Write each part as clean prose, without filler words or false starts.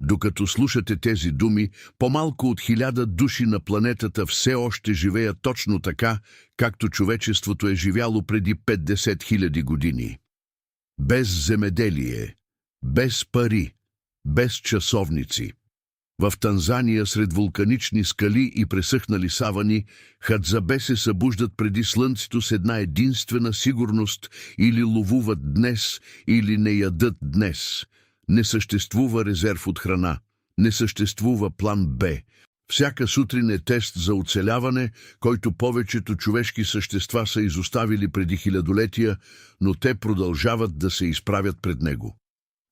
Докато слушате тези думи, по-малко от 1000 души на планетата все още живеят точно така, както човечеството е живяло преди 50 000 години. Без земеделие, без пари, без часовници. В Танзания сред вулканични скали и пресъхнали савани, Хадзабе се събуждат преди слънцето с една единствена сигурност: или ловуват днес, или не ядат днес. Не съществува резерв от храна, не съществува план Б. Всяка сутрин е тест за оцеляване, който повечето човешки същества са изоставили преди хилядолетия, но те продължават да се изправят пред него.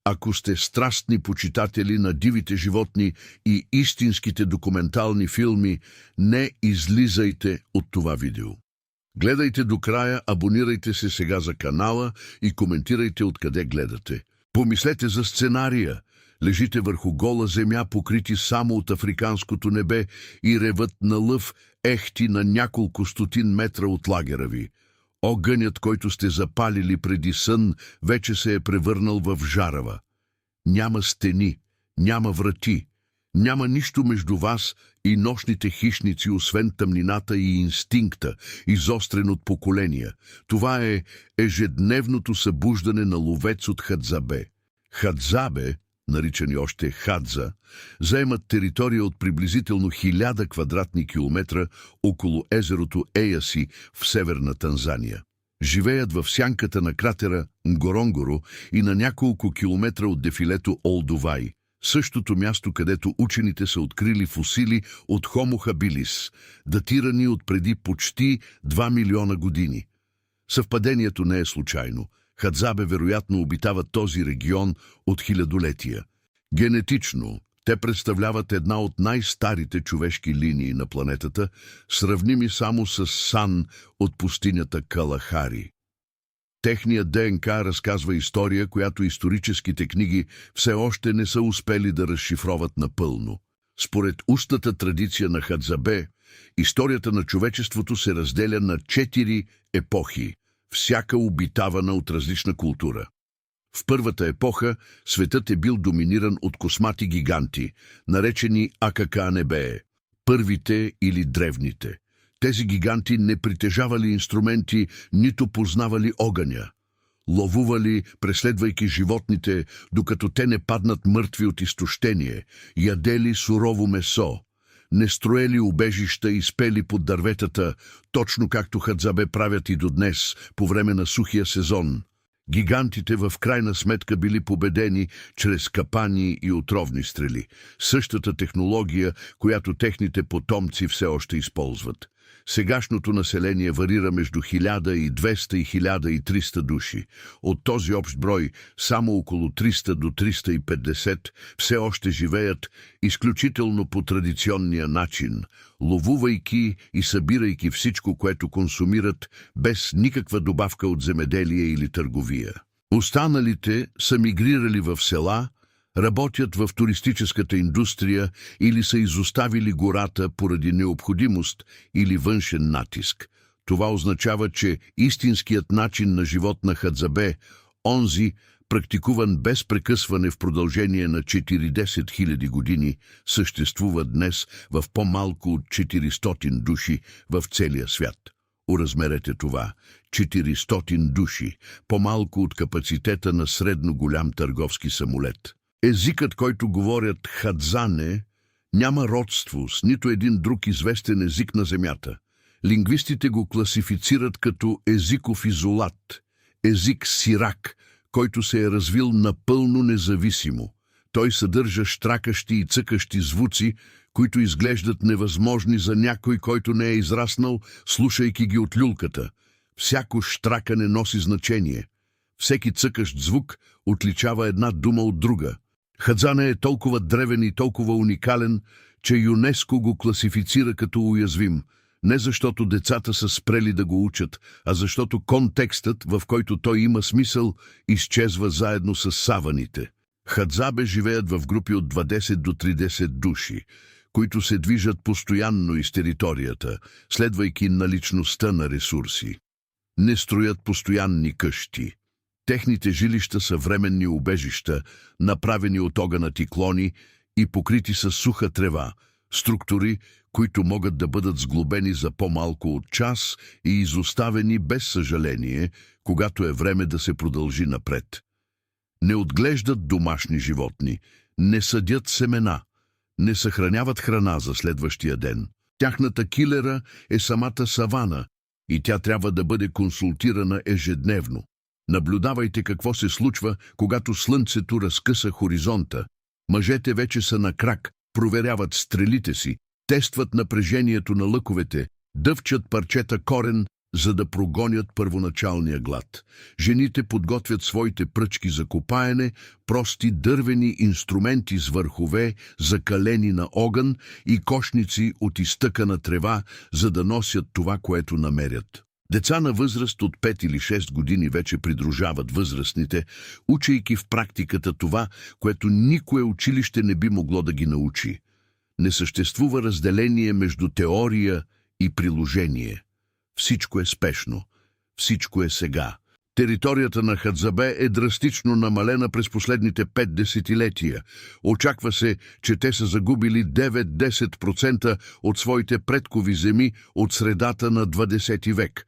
Ако сте страстни почитатели на дивите животни и истинските документални филми, не излизайте от това видео. Гледайте до края, абонирайте се сега за канала и коментирайте откъде гледате. Помислете за сценария. Лежите върху гола земя, покрити само от африканското небе, и ревът на лъв ехти на няколко стотин метра от лагера ви. Огънят, който сте запалили преди сън, вече се е превърнал в жарава. Няма стени, няма врати, няма нищо между вас и нощните хищници, освен тъмнината и инстинкта, изострен от поколения. Това е ежедневното събуждане на ловец от Хадзабе. Хадзабе, наричани още Хадза, заемат територия от приблизително 1000 квадратни километра около езерото Еяси в северна Танзания. Живеят в сянката на кратера Нгоронгоро и на няколко километра от дефилето Олдувай, същото място, където учените са открили фосили от Homo habilis, датирани от преди почти 2 милиона години. Съвпадението не е случайно. Хадзабе вероятно обитават този регион от хилядолетия. Генетично те представляват една от най-старите човешки линии на планетата, сравними само с Сан от пустинята Калахари. Техният ДНК разказва история, която историческите книги все още не са успели да разшифроват напълно. Според устната традиция на Хадзабе, историята на човечеството се разделя на 4 епохи, всяка обитавана от различна култура. В първата епоха светът е бил доминиран от космати гиганти, наречени Акакаанебее, първите или древните. Тези гиганти не притежавали инструменти, нито познавали огъня. Ловували, преследвайки животните, докато те не паднат мъртви от изтощение, ядели сурово месо, не строели убежища и спели под дърветата, точно както Хадзабе правят и до днес, по време на сухия сезон. Гигантите в крайна сметка били победени чрез капани и отровни стрели, същата технология, която техните потомци все още използват. Сегашното население варира между 1200 и 1300 души. От този общ брой само около 300 до 350 все още живеят изключително по традиционния начин, ловувайки и събирайки всичко, което консумират, без никаква добавка от земеделие или търговия. Останалите са мигрирали в села, работят в туристическата индустрия или са изоставили гората поради необходимост или външен натиск. Това означава, че истинският начин на живот на Хадзабе, онзи, практикуван без прекъсване в продължение на 40 000 години, съществува днес в по-малко от 400 души в целия свят. Уразмерете това. 400 души, по-малко от капацитета на средно голям търговски самолет. Езикът, който говорят хадзане, няма родство с нито един друг известен език на Земята. Лингвистите го класифицират като езиков изолат, език сирак, който се е развил напълно независимо. Той съдържа щракащи и цъкащи звуци, които изглеждат невъзможни за някой, който не е израснал, слушайки ги от люлката. Всяко щракане носи значение. Всеки цъкащ звук отличава една дума от друга. Хадзане е толкова древен и толкова уникален, че ЮНЕСКО го класифицира като уязвим. Не защото децата са спрели да го учат, а защото контекстът, в който той има смисъл, изчезва заедно с саваните. Хадзабе живеят в групи от 20 до 30 души, които се движат постоянно из територията, следвайки наличността на ресурси. Не строят постоянни къщи. Техните жилища са временни убежища, направени от огънати клони и покрити с суха трева, структури, които могат да бъдат сглобени за по-малко от час и изоставени без съжаление, когато е време да се продължи напред. Не отглеждат домашни животни, не съдят семена, не съхраняват храна за следващия ден. Тяхната килера е самата савана и тя трябва да бъде консултирана ежедневно. Наблюдавайте какво се случва, когато слънцето разкъса хоризонта. Мъжете вече са на крак, проверяват стрелите си, тестват напрежението на лъковете, дъвчат парчета корен, за да прогонят първоначалния глад. Жените подготвят своите пръчки за копаене, прости дървени инструменти с върхове, закалени на огън и кошници от изтъкана трева, за да носят това, което намерят. Деца на възраст от 5 или 6 години вече придружават възрастните, учейки в практиката това, което никое училище не би могло да ги научи. Не съществува разделение между теория и приложение. Всичко е спешно. Всичко е сега. Територията на Хадзабе е драстично намалена през последните 5 десетилетия. Очаква се, че те са загубили 9-10% от своите предкови земи от средата на 20 век.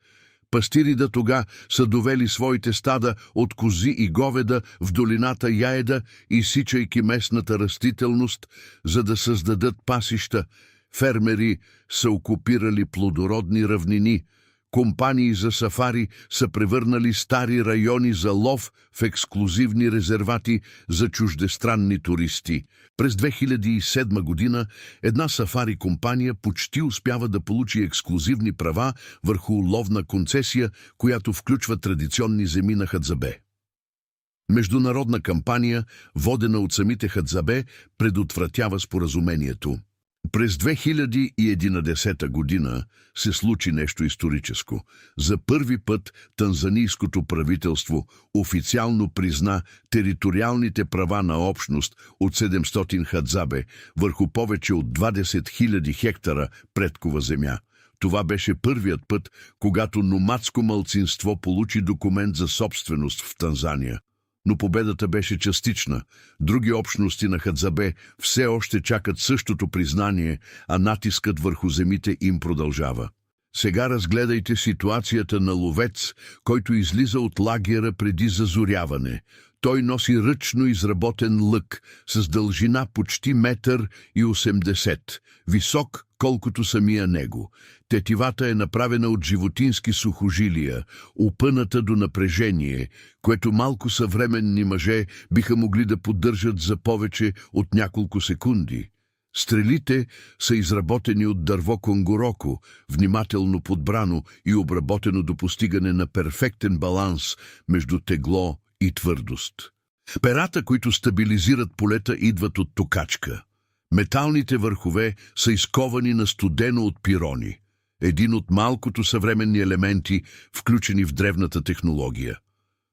Пастири тога са довели своите стада от кози и говеда в долината Яеда, изсичайки местната растителност, за да създадат пасища. Фермери са окупирали плодородни равнини. Компании за сафари са превърнали стари райони за лов в ексклузивни резервати за чуждестранни туристи. През 2007 година една сафари компания почти успява да получи ексклузивни права върху ловна концесия, която включва традиционни земи на Хадзабе. Международна кампания, водена от самите Хадзабе, предотвратява споразумението. През 2011 година се случи нещо историческо. За първи път танзанийското правителство официално призна териториалните права на общност от 700 Хадзабе върху повече от 20 000 хектара предкова земя. Това беше първият път, когато номадско малцинство получи документ за собственост в Танзания. Но победата беше частична. Други общности на Хадзабе все още чакат същото признание, а натискът върху земите им продължава. Сега разгледайте ситуацията на ловец, който излиза от лагера преди зазоряване. Той носи ръчно изработен лък с дължина почти 1,80 м, висок колкото самия него. Тетивата е направена от животински сухожилия, опъната до напрежение, което малко съвременни мъже биха могли да поддържат за повече от няколко секунди. Стрелите са изработени от дърво конгороко, внимателно подбрано и обработено до постигане на перфектен баланс между тегло и твърдост. Перата, които стабилизират полета, идват от токачка. Металните върхове са изковани на студено от пирони, един от малкото съвременни елементи, включени в древната технология.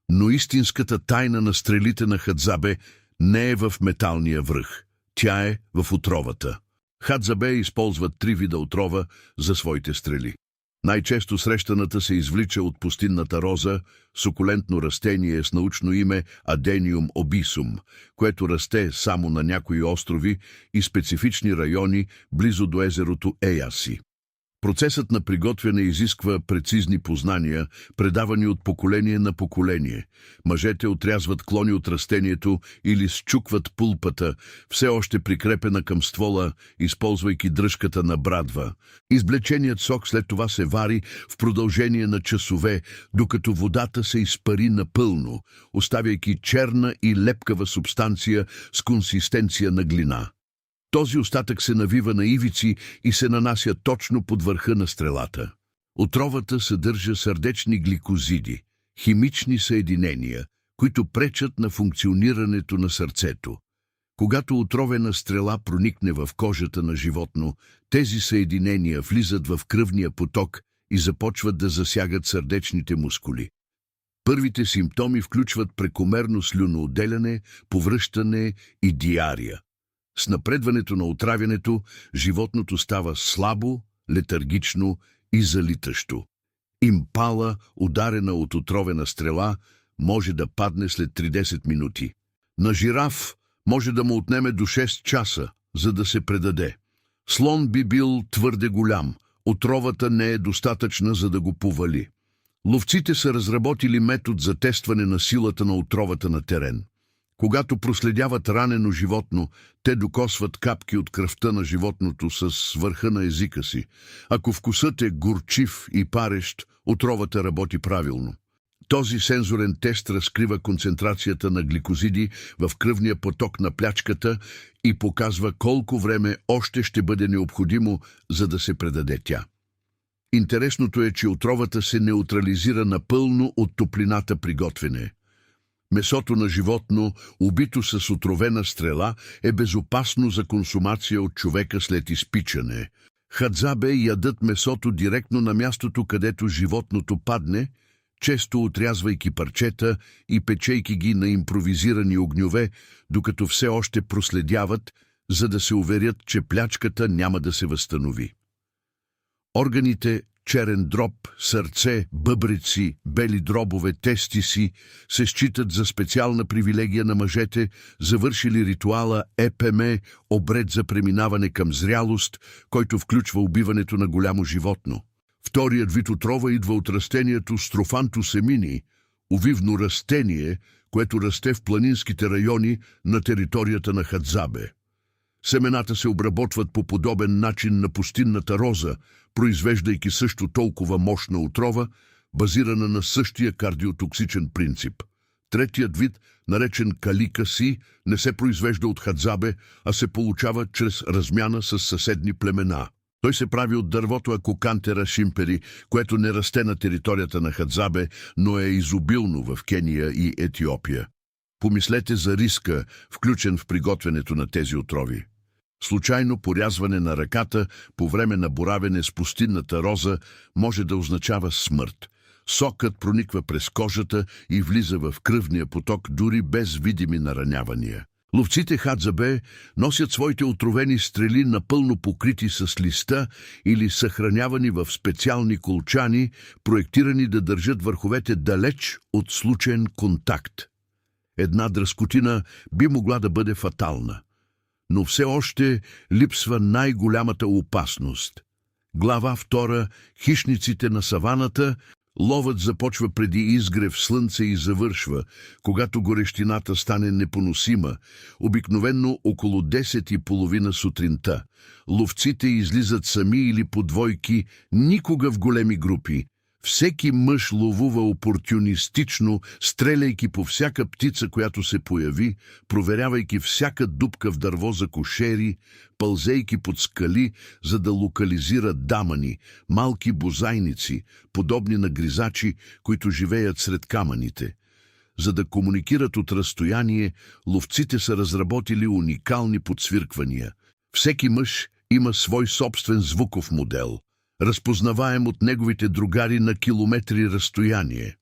Но истинската тайна на стрелите на Хадзабе не е в металния връх. Тя е в отровата. Хадзабе използват 3 вида отрова за своите стрели. Най-често срещаната се извлича от пустинната роза, сукулентно растение с научно име Adenium obisum, което расте само на някои острови и специфични райони близо до езерото Еяси. Процесът на приготвяне изисква прецизни познания, предавани от поколение на поколение. Мъжете отрязват клони от растението или счукват пулпата, все още прикрепена към ствола, използвайки дръжката на брадва. Извлеченият сок след това се вари в продължение на часове, докато водата се изпари напълно, оставяйки черна и лепкава субстанция с консистенция на глина. Този остатък се навива на ивици и се нанася точно под върха на стрелата. Отровата съдържа сърдечни гликозиди, химични съединения, които пречат на функционирането на сърцето. Когато отровена стрела проникне в кожата на животно, тези съединения влизат в кръвния поток и започват да засягат сърдечните мускули. Първите симптоми включват прекомерно слюноотделяне, повръщане и диария. С напредването на отравянето, животното става слабо, летаргично и залитащо. Импала, ударена от отровена стрела, може да падне след 30 минути. На жираф може да му отнеме до 6 часа, за да се предаде. Слон би бил твърде голям, отровата не е достатъчна, за да го повали. Ловците са разработили метод за тестване на силата на отровата на терен. Когато проследяват ранено животно, те докосват капки от кръвта на животното с върха на езика си. Ако вкусът е горчив и парещ, отровата работи правилно. Този сензорен тест разкрива концентрацията на гликозиди в кръвния поток на плячката и показва колко време още ще бъде необходимо, за да се предаде тя. Интересното е, че отровата се неутрализира напълно от топлината при готвене. Месото на животно, убито с отровена стрела, е безопасно за консумация от човека след изпичане. Хадзабе ядат месото директно на мястото, където животното падне, често отрязвайки парчета и печейки ги на импровизирани огньове, докато все още проследяват, за да се уверят, че плячката няма да се възстанови. Органите черен дроб, сърце, бъбреци, бели дробове, тестиси се считат за специална привилегия на мъжете, завършили ритуала ЕПМ, обред за преминаване към зрялост, който включва убиването на голямо животно. Вторият вид отрова идва от растението Строфантус емини, увивно растение, което расте в планинските райони на територията на Хадзабе. Семената се обработват по подобен начин на пустинната роза, произвеждайки също толкова мощна отрова, базирана на същия кардиотоксичен принцип. Третият вид, наречен каликаси, не се произвежда от Хадзабе, а се получава чрез размяна с съседни племена. Той се прави от дървото Акокантера шимпери, което не расте на територията на Хадзабе, но е изобилно в Кения и Етиопия. Помислете за риска, включен в приготвянето на тези отрови. Случайно порязване на ръката по време на боравене с пустинната роза може да означава смърт. Сокът прониква през кожата и влиза в кръвния поток дори без видими наранявания. Ловците Хадзабе носят своите отровени стрели напълно покрити с листа или съхранявани в специални колчани, проектирани да държат върховете далеч от случайен контакт. Една дръскотина би могла да бъде фатална. Но все още липсва най-голямата опасност. Глава 2. Хищниците на саваната. Ловът започва преди изгрев слънце и завършва, когато горещината стане непоносима, обикновенно около 10:30 сутринта. Ловците излизат сами или по двойки, никога в големи групи. Всеки мъж ловува опортюнистично, стреляйки по всяка птица, която се появи, проверявайки всяка дупка в дърво за кошери, пълзейки под скали, за да локализира дамани, малки бозайници, подобни на гризачи, които живеят сред камъните. За да комуникират от разстояние, ловците са разработили уникални подсвирквания. Всеки мъж има свой собствен звуков модел, разпознаваем от неговите другари на километри разстояние.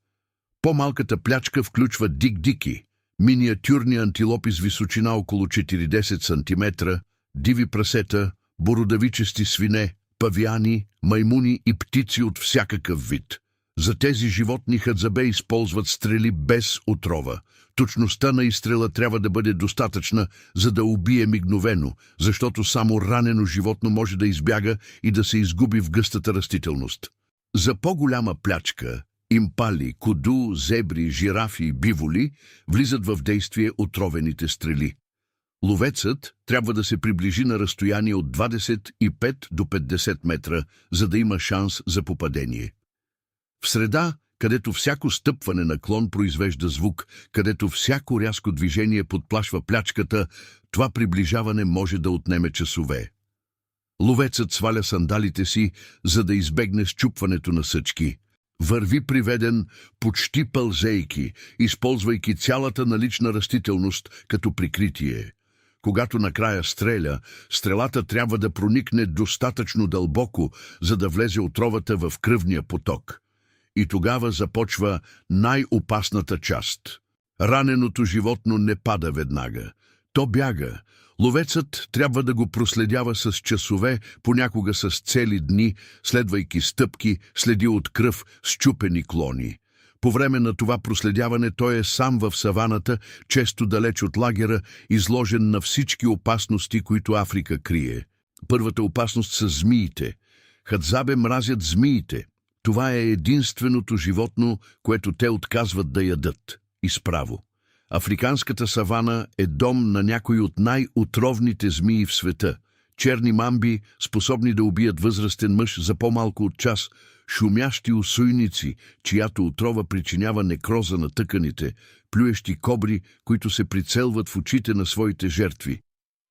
По-малката плячка включва дик-дики, миниатюрни антилопи с височина около 40 см, диви прасета, бородавичести свине, павиани, маймуни и птици от всякакъв вид. За тези животни Хадзабе използват стрели без отрова. Точността на изстрела трябва да бъде достатъчна, за да убие мигновено, защото само ранено животно може да избяга и да се изгуби в гъстата растителност. За по-голяма плячка, импали, куду, зебри, жирафи и биволи влизат в действие отровените стрели. Ловецът трябва да се приближи на разстояние от 25 до 50 метра, за да има шанс за попадение. В среда, където всяко стъпване на клон произвежда звук, където всяко рязко движение подплашва плячката, това приближаване може да отнеме часове. Ловецът сваля сандалите си, за да избегне счупването на съчки. Върви приведен, почти пълзейки, използвайки цялата налична растителност като прикритие. Когато накрая стреля, стрелата трябва да проникне достатъчно дълбоко, за да влезе отровата в кръвния поток. И тогава започва най-опасната част. Раненото животно не пада веднага. То бяга. Ловецът трябва да го проследява с часове, понякога с цели дни, следвайки стъпки, следи от кръв, счупени клони. По време на това проследяване той е сам в саваната, често далеч от лагера, изложен на всички опасности, които Африка крие. Първата опасност са змиите. Хадзабе мразят змиите. Това е единственото животно, което те отказват да ядат. И справо. Африканската савана е дом на някои от най-отровните змии в света. Черни мамби, способни да убият възрастен мъж за по-малко от час, шумящи усойници, чиято отрова причинява некроза на тъканите, плюещи кобри, които се прицелват в очите на своите жертви.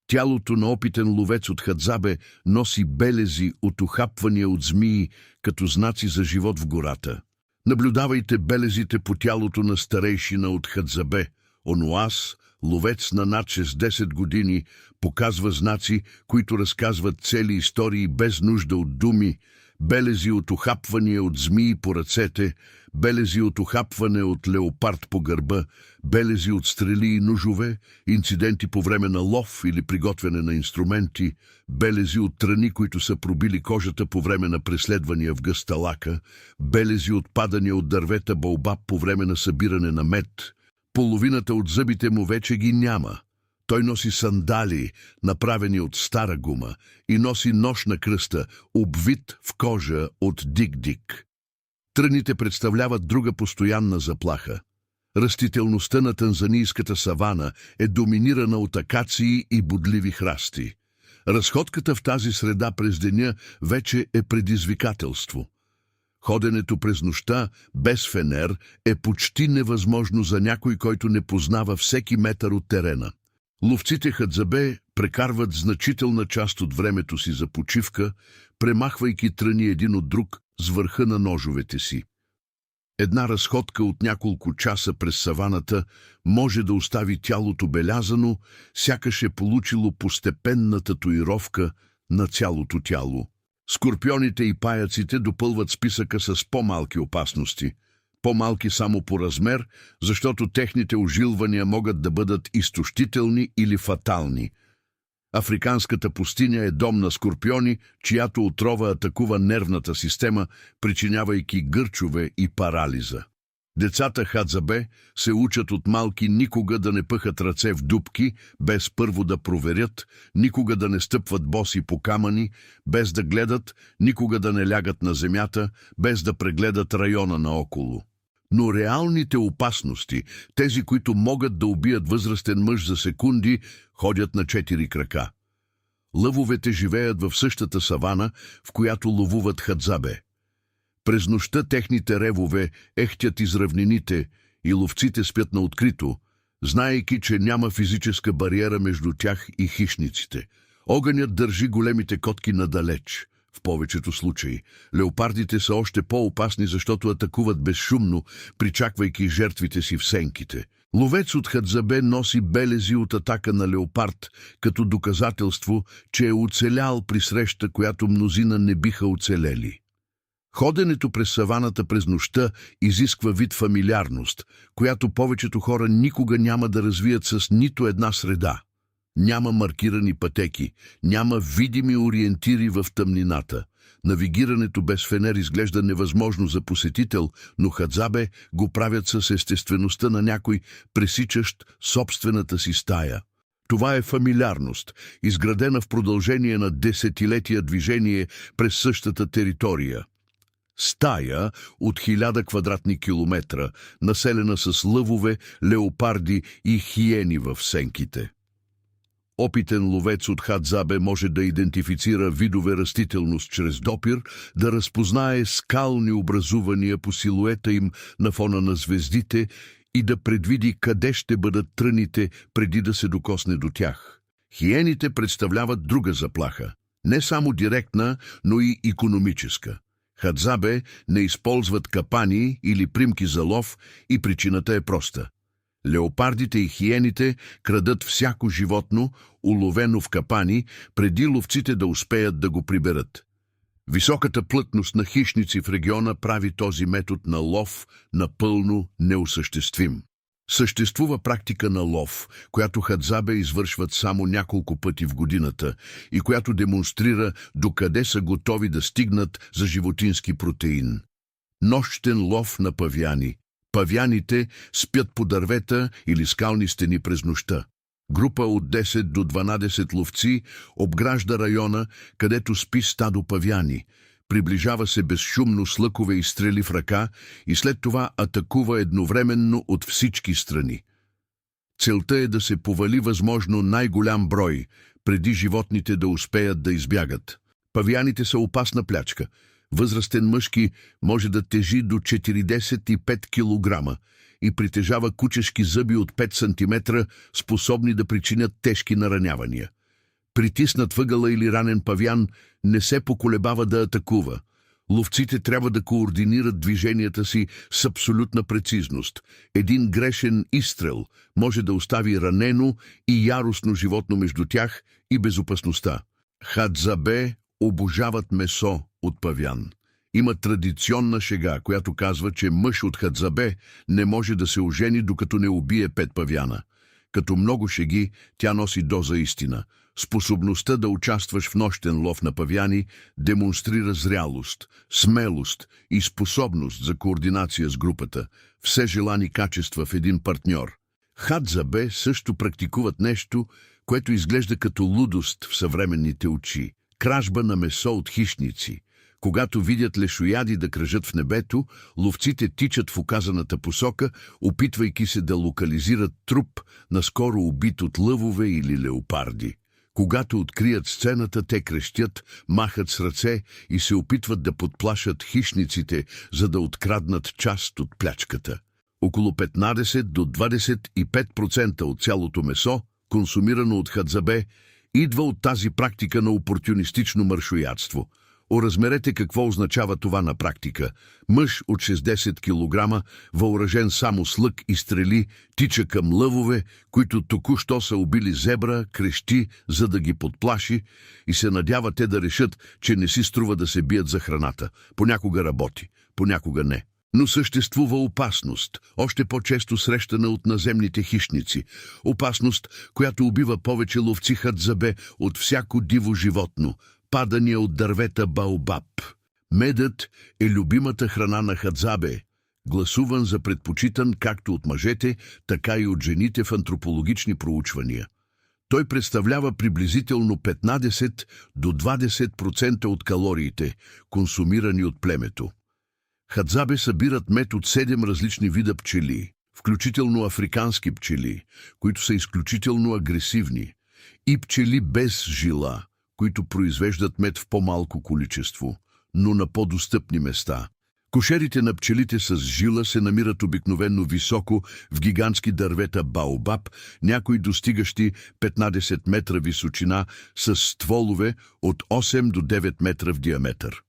Тялото на опитен ловец от Хадзабе носи белези от ухапвания от змии, като знаци за живот в гората. Наблюдавайте белезите по тялото на старейшина от Хадзабе. Онуас, ловец на над 60 години, показва знаци, които разказват цели истории без нужда от думи, белези от ухапвания от змии по ръцете, белези от ухапване от леопард по гърба, белези от стрели и ножове, инциденти по време на лов или приготвяне на инструменти, белези от тръни, които са пробили кожата по време на преследвания в гъсталака, белези от падания от дървета баобаб по време на събиране на мед. Половината от зъбите му вече ги няма. Той носи сандали, направени от стара гума, и носи нож на кръста, обвит в кожа от дик-дик. Тръните представляват друга постоянна заплаха. Растителността на танзанийската савана е доминирана от акации и бодливи храсти. Разходката в тази среда през деня вече е предизвикателство. Ходенето през нощта без фенер е почти невъзможно за някой, който не познава всеки метър от терена. Ловците Хадзабе прекарват значителна част от времето си за почивка, премахвайки тръни един от друг с върха на ножовете си. Една разходка от няколко часа през саваната може да остави тялото белязано, сякаш е получило постепенна татуировка на цялото тяло. Скорпионите и паяците допълват списъка с по-малки опасности. По-малки само по размер, защото техните ожилвания могат да бъдат изтощителни или фатални. Африканската пустиня е дом на скорпиони, чиято отрова атакува нервната система, причинявайки гърчове и парализа. Децата Хадзабе се учат от малки никога да не пъхат ръце в дупки, без първо да проверят, никога да не стъпват боси по камъни, без да гледат, никога да не лягат на земята, без да прегледат района наоколо. Но реалните опасности, тези, които могат да убият възрастен мъж за секунди, ходят на 4 крака. Лъвовете живеят в същата савана, в която ловуват Хадзабе. През нощта техните ревове ехтят из равнините и ловците спят на открито, знаейки, че няма физическа бариера между тях и хищниците. Огънят държи големите котки надалеч. В повечето случаи леопардите са още по-опасни, защото атакуват безшумно, причаквайки жертвите си в сенките. Ловец от Хадзабе носи белези от атака на леопард, като доказателство, че е оцелял при среща, която мнозина не биха оцелели. Ходенето през саваната през нощта изисква вид фамилиарност, която повечето хора никога няма да развият с нито една среда. Няма маркирани пътеки, няма видими ориентири в тъмнината. Навигирането без фенер изглежда невъзможно за посетител, но Хадзабе го правят с естествеността на някой, пресичащ собствената си стая. Това е фамилиарност, изградена в продължение на десетилетия движение през същата територия. Стая от 1000 квадратни километра, населена с лъвове, леопарди и хиени в сенките. Опитен ловец от Хадзабе може да идентифицира видове растителност чрез допир, да разпознае скални образувания по силуета им на фона на звездите и да предвиди къде ще бъдат тръните преди да се докосне до тях. Хиените представляват друга заплаха, не само директна, но и икономическа. Хадзабе не използват капани или примки за лов и причината е проста. Леопардите и хиените крадат всяко животно, уловено в капани, преди ловците да успеят да го приберат. Високата плътност на хищници в региона прави този метод на лов напълно неосъществим. Съществува практика на лов, която Хадзабе извършват само няколко пъти в годината и която демонстрира докъде са готови да стигнат за животински протеин. Нощен лов на павиани, Павяните спят по дървета или скални стени през нощта. Група от 10 до 12 ловци обгражда района, където спи стадо павяни. Приближава се безшумно с лъкове и стрели в ръка и след това атакува едновременно от всички страни. Целта е да се повали възможно най-голям брой, преди животните да успеят да избягат. Павяните са опасна плячка. Възрастен мъжки може да тежи до 45 кг и притежава кучешки зъби от 5 см, способни да причинят тежки наранявания. Притиснат въгъла или ранен павян не се поколебава да атакува. Ловците трябва да координират движенията си с абсолютна прецизност. Един грешен изстрел може да остави ранено и яростно животно между тях и безопасността. Хадзабе обожават месо от павян. Има традиционна шега, която казва, че мъж от Хадзабе не може да се ожени, докато не убие 5 павяна. Като много шеги, тя носи доза истина. Способността да участваш в нощен лов на павяни демонстрира зрялост, смелост и способност за координация с групата, все желани качества в един партньор. Хадзабе също практикуват нещо, което изглежда като лудост в съвременните очи – кражба на месо от хищници. Когато видят лешояди да кръжат в небето, ловците тичат в указаната посока, опитвайки се да локализират труп, наскоро убит от лъвове или леопарди. Когато открият сцената, те крещят, махат с ръце и се опитват да подплашат хищниците, за да откраднат част от плячката. Около 15 до 25% от цялото месо, консумирано от Хадзабе, идва от тази практика на опортюнистично маршоядство. Оразмерете какво означава това на практика. Мъж от 60 кг, въоръжен само с лък и стрели, тича към лъвове, които току-що са убили зебра, крещи, за да ги подплаши и се надява те да решат, че не си струва да се бият за храната. Понякога работи, понякога не. Но съществува опасност, още по-често срещана от наземните хищници. Опасност, която убива повече ловци Хадзабе от всяко диво животно. Падания от дървета баобаб. Медът е любимата храна на Хадзабе, гласуван за предпочитан както от мъжете, така и от жените в антропологични проучвания. Той представлява приблизително 15 до 20% от калориите, консумирани от племето. Хадзабе събират мед от 7 различни вида пчели, включително африкански пчели, които са изключително агресивни, и пчели без жила, които произвеждат мед в по-малко количество, но на по-достъпни места. Кошерите на пчелите с жила се намират обикновено високо в гигантски дървета баобаб, някои достигащи 15 метра височина, с стволове от 8 до 9 метра в диаметър.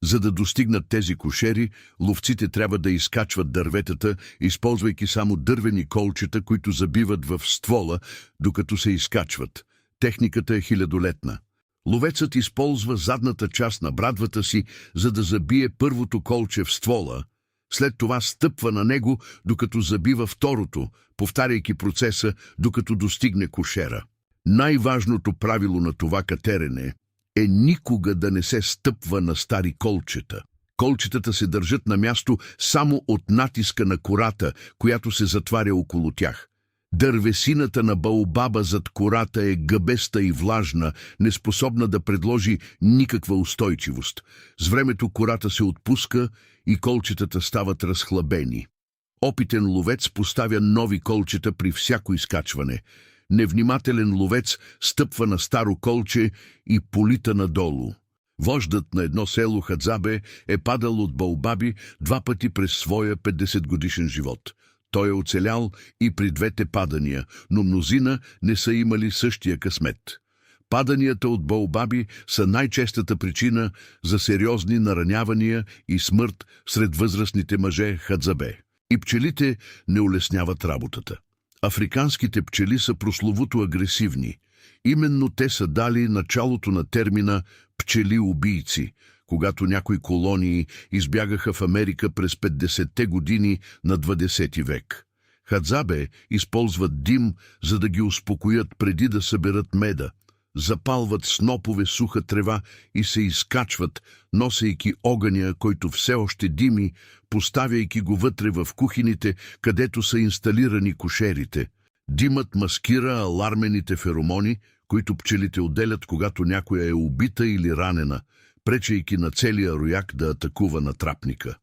За да достигнат тези кошери, ловците трябва да изкачват дърветата, използвайки само дървени колчета, които забиват в ствола, докато се изкачват. Техниката е хилядолетна. Ловецът използва задната част на брадвата си, за да забие първото колче в ствола. След това стъпва на него, докато забива второто, повтаряйки процеса, докато достигне кошера. Най-важното правило на това катерене е никога да не се стъпва на стари колчета. Колчетата се държат на място само от натиска на кората, която се затваря около тях. Дървесината на баобаба зад кората е гъбеста и влажна, неспособна да предложи никаква устойчивост. С времето кората се отпуска и колчетата стават разхлабени. Опитен ловец поставя нови колчета при всяко изкачване. Невнимателен ловец стъпва на старо колче и полита надолу. Вождът на едно село Хадзабе е падал от баобаби 2 пъти през своя 50-годишен живот. Той е оцелял и при двете падания, но мнозина не са имали същия късмет. Паданията от баобаби са най-честата причина за сериозни наранявания и смърт сред възрастните мъже Хадзабе. И пчелите не улесняват работата. Африканските пчели са прословуто агресивни. Именно те са дали началото на термина «пчели-убийци», когато някои колонии избягаха в Америка през 50-те години на 20 век. Хадзабе използват дим, за да ги успокоят преди да съберат меда. запалват снопове суха трева и се изкачват, носейки огъня, който все още дими, поставяйки го вътре в кухините, където са инсталирани кошерите. Димът маскира алармените феромони, които пчелите отделят, когато някоя е убита или ранена, пречейки на целия рояк да атакува натрапника.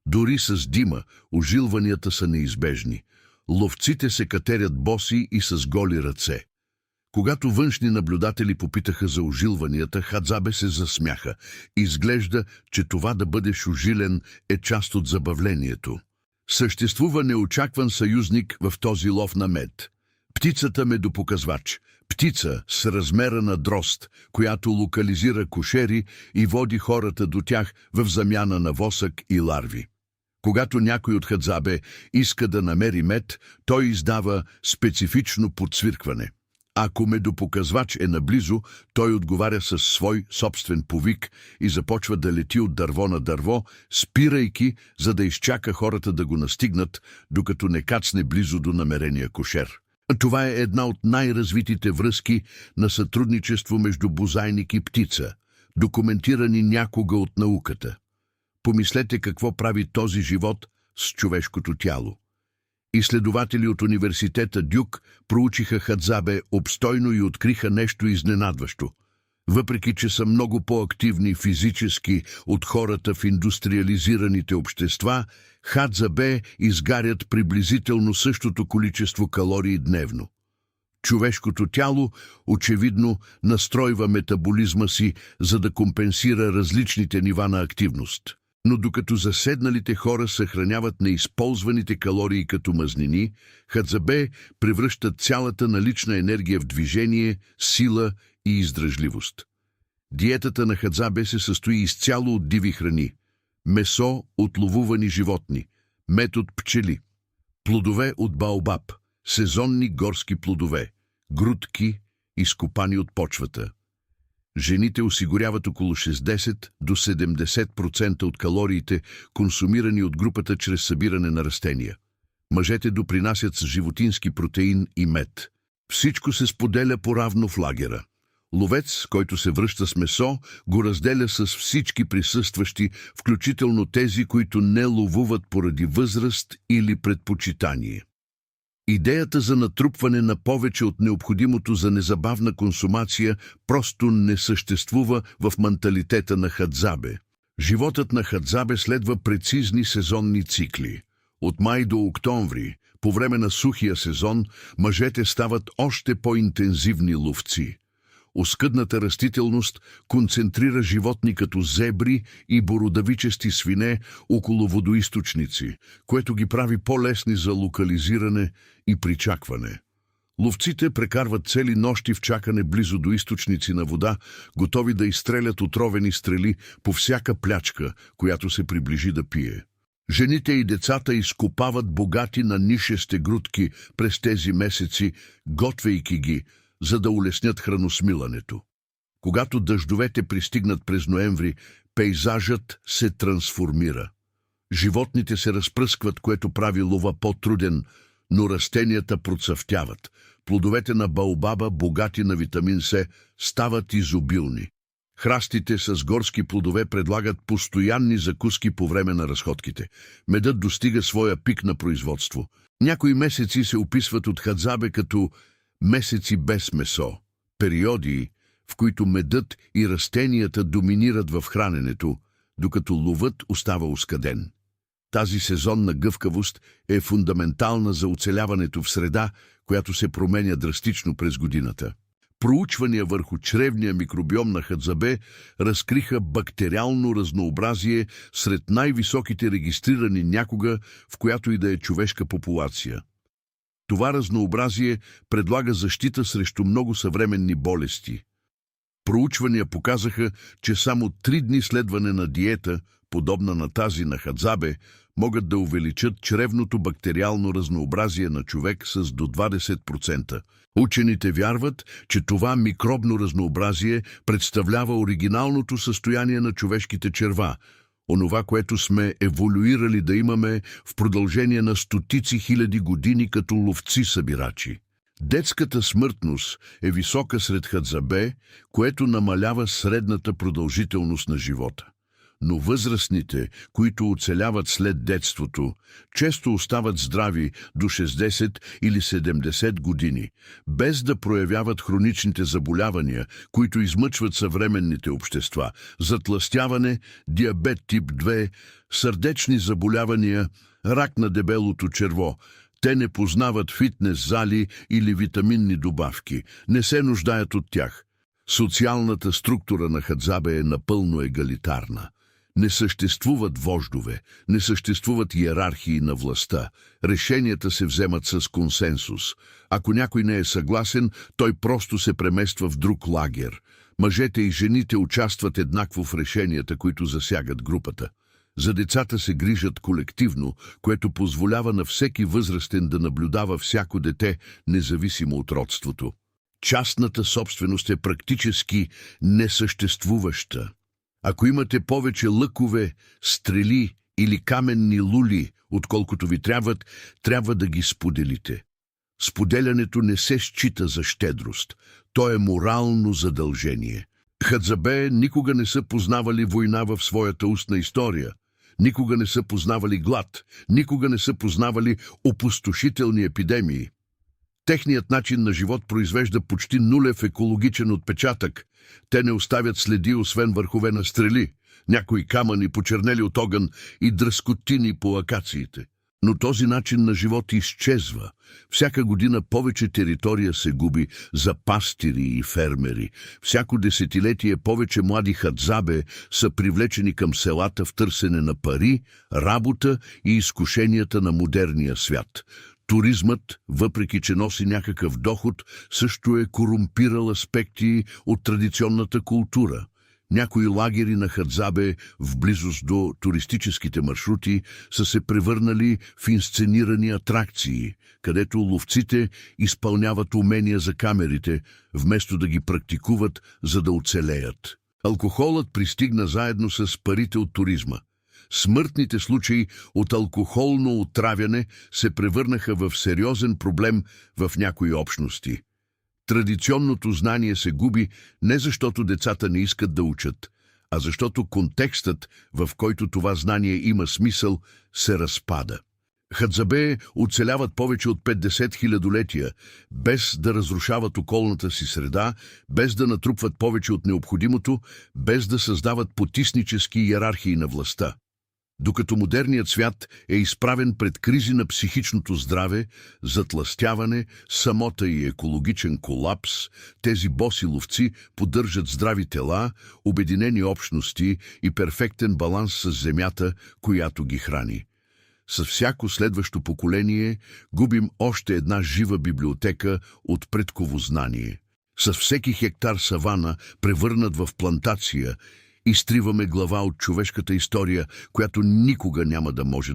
Дори с дима ожилванията са неизбежни. Ловците се катерят боси и с голи ръце. Когато външни наблюдатели попитаха за ожилванията, Хадзабе се засмяха. Изглежда, че това да бъдеш ожилен е част от забавлението. Съществува неочакван съюзник в този лов на мед. Птицата медопоказвач. Птица с размера на дрозд, която локализира кошери и води хората до тях в замяна на восък и ларви. Когато някой от Хадзабе иска да намери мед, той издава специфично подсвиркване. Ако медопоказвач е наблизо, той отговаря със свой собствен повик и започва да лети от дърво на дърво, спирайки, за да изчака хората да го настигнат, докато не кацне близо до намерения кошер. Това е една от най-развитите връзки на сътрудничество между бозайник и птица, документирани някога от науката. Помислете какво прави този живот с човешкото тяло. Изследователи от университета Дюк проучиха Хадзабе обстойно и откриха нещо изненадващо. Въпреки че са много по-активни физически от хората в индустриализираните общества, Хадзабе изгарят приблизително същото количество калории дневно. Човешкото тяло очевидно настройва метаболизма си, за да компенсира различните нива на активност. Но докато заседналите хора съхраняват неизползваните калории като мазнини, Хадзабе превръща цялата налична енергия в движение, сила и издръжливост. Диетата на Хадзабе се състои изцяло от диви храни, месо от ловувани животни, мед от пчели, плодове от баобаб, сезонни горски плодове, грудки, изкопани от почвата. Жените осигуряват около 60 до 70% от калориите, консумирани от групата чрез събиране на растения. Мъжете допринасят с животински протеин и мед. Всичко се споделя поравно в лагера. Ловец, който се връща с месо, го разделя с всички присъстващи, включително тези, които не ловуват поради възраст или предпочитание. Идеята за натрупване на повече от необходимото за незабавна консумация просто не съществува в менталитета на Хадзабе. Животът на Хадзабе следва прецизни сезонни цикли. От май до октомври, по време на сухия сезон, мъжете стават още по-интензивни ловци. Оскъдната растителност концентрира животни като зебри и бородавичести свине около водоизточници, което ги прави по-лесни за локализиране и причакване. Ловците прекарват цели нощи в чакане близо до източници на вода, готови да изстрелят отровени стрели по всяка плячка, която се приближи да пие. Жените и децата изкопават богати на нишесте грудки през тези месеци, готвейки ги, за да улеснят храносмилането. Когато дъждовете пристигнат през ноември, пейзажът се трансформира. Животните се разпръскват, което прави лова по-труден, но растенията процъфтяват. Плодовете на баобаба, богати на витамин С, стават изобилни. Храстите с горски плодове предлагат постоянни закуски по време на разходките. Медът достига своя пик на производство. Някои месеци се описват от Хадзабе като месеци без месо, периоди, в които медът и растенията доминират в храненето, докато ловът остава оскъден. Тази сезонна гъвкавост е фундаментална за оцеляването в среда, която се променя драстично през годината. Проучвания върху чревния микробиом на Хадзабе разкриха бактериално разнообразие сред най-високите регистрирани някога в която и да е човешка популация. Това разнообразие предлага защита срещу много съвременни болести. Проучвания показаха, че само 3 дни следване на диета, подобна на тази на Хадзабе, могат да увеличат чревното бактериално разнообразие на човек с до 20%. Учените вярват, че това микробно разнообразие представлява оригиналното състояние на човешките черва, онова, което сме еволюирали да имаме в продължение на стотици хиляди години като ловци-събирачи. Детската смъртност е висока сред хадзабе, което намалява средната продължителност на живота. Но възрастните, които оцеляват след детството, често остават здрави до 60 или 70 години, без да проявяват хроничните заболявания, които измъчват съвременните общества – затлъстяване, диабет тип 2, сърдечни заболявания, рак на дебелото черво. Те не познават фитнес зали или витаминни добавки, не се нуждаят от тях. Социалната структура на хадзабе е напълно егалитарна. Не съществуват вождове, не съществуват иерархии на властта. Решенията се вземат с консенсус. Ако някой не е съгласен, той просто се премества в друг лагер. Мъжете и жените участват еднакво в решенията, които засягат групата. За децата се грижат колективно, което позволява на всеки възрастен да наблюдава всяко дете, независимо от родството. Частната собственост е практически несъществуваща. Ако имате повече лъкове, стрели или каменни лули, отколкото ви трябват, трябва да ги споделите. Споделянето не се счита за щедрост. То е морално задължение. Хадзабе никога не са познавали война в своята устна история. Никога не са познавали глад. Никога не са познавали опустошителни епидемии. Техният начин на живот произвежда почти нулев екологичен отпечатък. Те не оставят следи, освен върхове на стрели, някои камъни почернели от огън и дръскотини по акациите. Но този начин на живот изчезва. Всяка година повече територия се губи за пастири и фермери. Всяко десетилетие повече млади хадзабе са привлечени към селата в търсене на пари, работа и изкушенията на модерния свят. Туризмът, въпреки че носи някакъв доход, също е корумпирал аспекти от традиционната култура. Някои лагери на хадзабе в близост до туристическите маршрути са се превърнали в инсценирани атракции, където ловците изпълняват умения за камерите, вместо да ги практикуват, за да оцелеят. Алкохолът пристигна заедно с парите от туризма. Смъртните случаи от алкохолно отравяне се превърнаха в сериозен проблем в някои общности. Традиционното знание се губи не защото децата не искат да учат, а защото контекстът, в който това знание има смисъл, се разпада. Хадзабе оцеляват повече от 50 хилядолетия, без да разрушават околната си среда, без да натрупват повече от необходимото, без да създават потиснически иерархии на властта. Докато модерният свят е изправен пред кризи на психичното здраве, затлъстяване, самота и екологичен колапс, тези боси ловци поддържат здрави тела, обединени общности и перфектен баланс с земята, която ги храни. С всяко следващо поколение губим още една жива библиотека от предково знание. С всеки хектар савана, превърнат в плантация, изтриваме глава от човешката история, която никога няма да може да